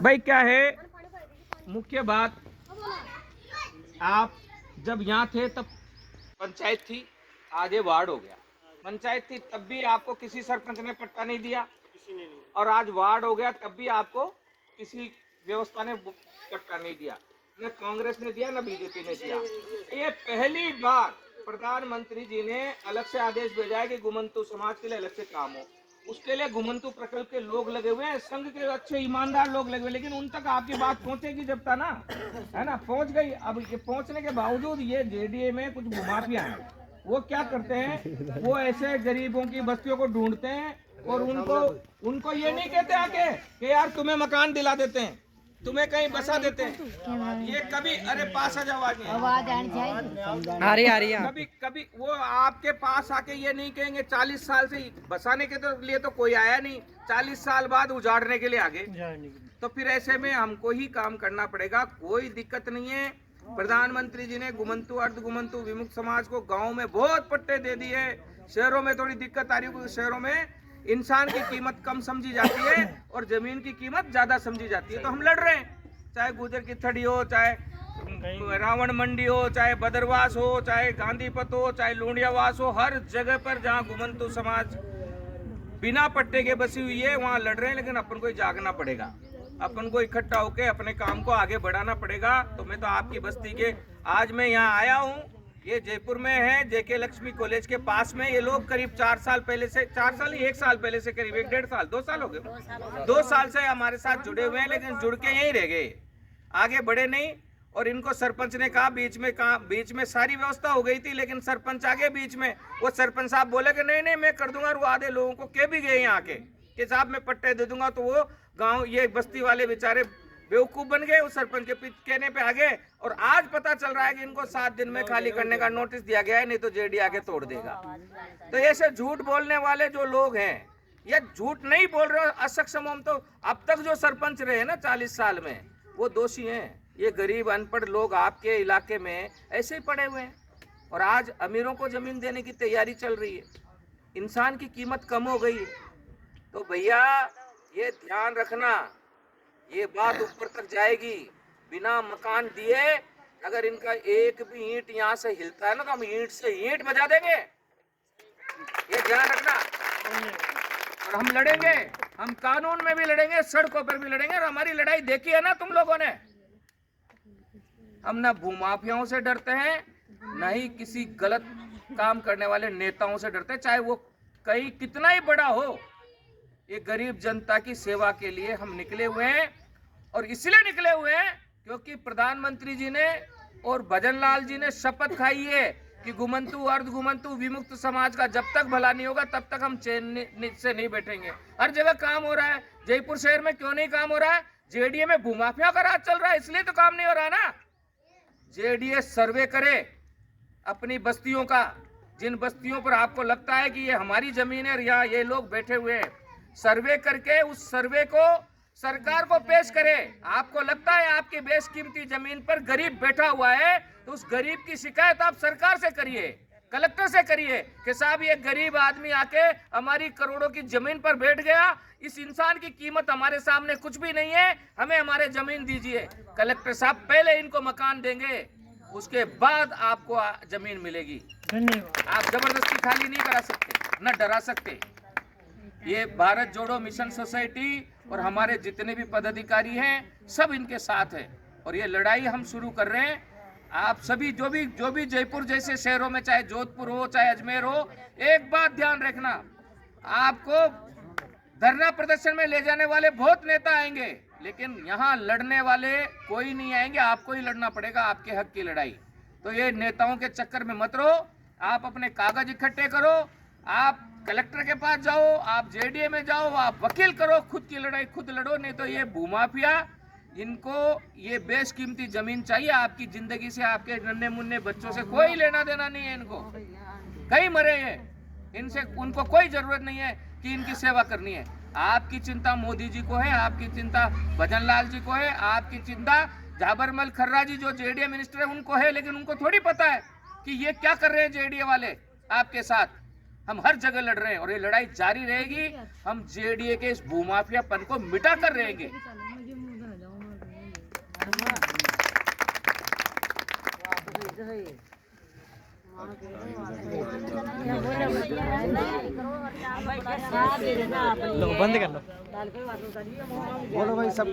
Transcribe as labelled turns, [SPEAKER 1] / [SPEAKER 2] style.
[SPEAKER 1] भाई क्या है मुख्य बात, आप जब यहाँ थे तब पंचायत थी, आज ये वार्ड हो गया। पंचायत थी तब भी आपको किसी सरपंच ने पट्टा नहीं दिया, और आज वार्ड हो गया तब भी आपको किसी व्यवस्था ने पट्टा नहीं दिया। न कांग्रेस ने दिया, न बीजेपी ने दिया। ये पहली बार प्रधानमंत्री जी ने अलग से आदेश भेजा है कि घुमंतु समाज के लिए अलग से काम हो। उसके लिए घुमंतु प्रकल्प के लोग लगे हुए हैं, संघ के अच्छे ईमानदार लोग लगे हुए, लेकिन उन तक आपकी बात पहुंचेगी जब तक ना, है ना, पहुंच गई। अब ये पहुंचने के बावजूद ये जेडीए में कुछ माफिया हैं, वो क्या करते हैं, वो ऐसे गरीबों की बस्तियों को ढूंढते हैं और उनको ये नहीं कहते आके कि यार तुम्हें मकान दिला देते हैं, तुम्हें कहीं बसा देते हैं। ये कभी, अरे पास आ जाओ, आवाज आ रही है। कभी वो आपके पास आके ये नहीं कहेंगे 40 साल से बसाने के लिए तो कोई आया नहीं, 40 साल बाद उजाड़ने के लिए आगे। तो फिर ऐसे में हमको ही काम करना पड़ेगा, कोई दिक्कत नहीं है। प्रधानमंत्री जी ने घुमंतु अर्ध घुमंतु विमुक्त समाज को गाँव में बहुत पट्टे दे दिए। शहरों में थोड़ी दिक्कत आ रही है, क्योंकि शहरों में इंसान की कीमत कम समझी जाती है और जमीन की कीमत ज्यादा समझी जाती है। तो हम लड़ रहे हैं, चाहे गुजर की थड़ी हो, चाहे रावण मंडी हो, चाहे बदरवास हो, चाहे गांधीपत हो, चाहे लोंडियावास हो, हर जगह पर जहाँ घुमंतु समाज बिना पट्टे के बसी हुई है वहाँ लड़ रहे हैं। लेकिन अपन को जागना पड़ेगा, अपन को इकट्ठा होकर अपने काम को आगे बढ़ाना पड़ेगा। तो मैं तो आपकी बस्ती के, आज मैं यहाँ आया हूँ, ये जयपुर में है, जेके लक्ष्मी कॉलेज के पास में। ये लोग करीब 4 साल पहले से, 4 साल ही 1 साल पहले से, करीब 1-1.5 साल, 2 साल हो गए, 2 साल से हमारे साथ जुड़े हुए हैं, लेकिन जुड़ के यहीं रह गए, आगे बढ़े नहीं। और इनको सरपंच ने कहा, बीच में सारी व्यवस्था हो गई थी, लेकिन सरपंच आगे बीच में, वो सरपंच साहब बोले कि नहीं नहीं मैं कर दूंगा, और वो आधे लोगों को कह भी गए यहाँ आके कि साहब मैं पट्टे दे दूंगा। तो वो गाँव, ये बस्ती वाले बेचारे बेवकूफ बन गए, उस सरपंच के कहने पे आ गए। और आज पता चल रहा है कि इनको 7 दिन में खाली करने का नोटिस दिया गया है, नहीं तो जेडी आके तोड़ देगा। तो ऐसे झूठ बोलने वाले जो लोग हैं, ये झूठ नहीं बोल रहे, असक्षम हम तो अब तक जो सरपंच रहे ना 40 साल में, वो दोषी हैं। ये गरीब अनपढ़ लोग आपके इलाके में ऐसे ही पड़े हुए हैं, और आज अमीरों को जमीन देने की तैयारी चल रही है। इंसान की कीमत कम हो गई है। तो भैया ये ध्यान रखना, ये बात ऊपर तक जाएगी। बिना मकान दिए अगर इनका एक भी ईंट यहाँ से हिलता है ना, तो हम ईंट से ईंट बजा देंगे, ये ध्यान रखना। और हम लड़ेंगे, हम कानून में भी लड़ेंगे, सड़कों पर भी लड़ेंगे। और हमारी लड़ाई देखी है ना तुम लोगों ने, हम ना भूमाफियाओं से डरते हैं, ना ही किसी गलत काम करने वाले नेताओं से डरते हैं, चाहे वो कहीं कितना ही बड़ा हो। ये गरीब जनता की सेवा के लिए हम निकले हुए हैं, और इसलिए निकले हुए हैं क्योंकि प्रधानमंत्री जी ने और भजन लाल जी ने शपथ खाई है कि घुमंतु अर्ध घुमंतु विमुक्त समाज का जब तक भला नहीं होगा तब तक हम चैन से नहीं बैठेंगे। हर जगह काम हो रहा है, जयपुर शहर में क्यों नहीं काम हो रहा है? जेडीए में भूमाफिया का राज चल रहा है, इसलिए तो काम नहीं हो रहा ना। जेडीए सर्वे करे अपनी बस्तियों का, जिन बस्तियों पर आपको लगता है कि ये हमारी जमीन है और यहाँ ये लोग बैठे हुए हैं, सर्वे करके उस सर्वे को सरकार को पेश करे। आपको लगता है आपकी बेशकीमती जमीन पर गरीब बैठा हुआ है, तो उस गरीब की शिकायत आप सरकार से करिए, कलेक्टर से करिए कि साहब ये गरीब आदमी आके हमारी करोड़ों की जमीन पर बैठ गया, इस इंसान की कीमत हमारे सामने कुछ भी नहीं है, हमें हमारे जमीन दीजिए। कलेक्टर साहब पहले इनको मकान देंगे, उसके बाद आपको जमीन मिलेगी। आप जबरदस्ती खाली नहीं करा सकते, न डरा सकते। ये भारत जोड़ो मिशन सोसाइटी और हमारे जितने भी पदाधिकारी हैं सब इनके साथ है, और ये लड़ाई हम शुरू कर रहे हैं। आप सभी जो भी जयपुर जैसे शहरों में, चाहे जोधपुर हो चाहे अजमेर हो, एक बात ध्यान रखना, आपको धरना प्रदर्शन में ले जाने वाले बहुत नेता आएंगे, लेकिन यहाँ लड़ने वाले कोई नहीं आएंगे, आपको ही लड़ना पड़ेगा आपके हक की लड़ाई। तो ये नेताओं के चक्कर में मत रहो, आप अपने कागज इकट्ठे करो, आप कलेक्टर के पास जाओ, आप जेडीए में जाओ, आप वकील करो, खुद की लड़ाई खुद लड़ो। नहीं तो ये भूमाफिया, इनको ये बेशकीमती जमीन चाहिए, आपकी जिंदगी से, आपके नन्हे मुन्ने बच्चों से कोई लेना देना नहीं है इनको। कहीं मरे हैं, इनसे उनको कोई जरूरत नहीं है कि इनकी सेवा करनी है। आपकी चिंता मोदी जी को है, आपकी चिंता भजन लाल जी को है, आपकी चिंता झाबरमल खर्रा जी जो जेडीए मिनिस्टर है उनको है, लेकिन उनको थोड़ी पता है कि ये क्या कर रहे हैं जेडीए वाले आपके साथ। हम हर जगह लड़ रहे हैं और ये लड़ाई जारी रहेगी। हम जेडीए के इस भूमाफियापन को मिटा कर रहेंगे।
[SPEAKER 2] लो बंद कर लो। बोलो भाई सबको।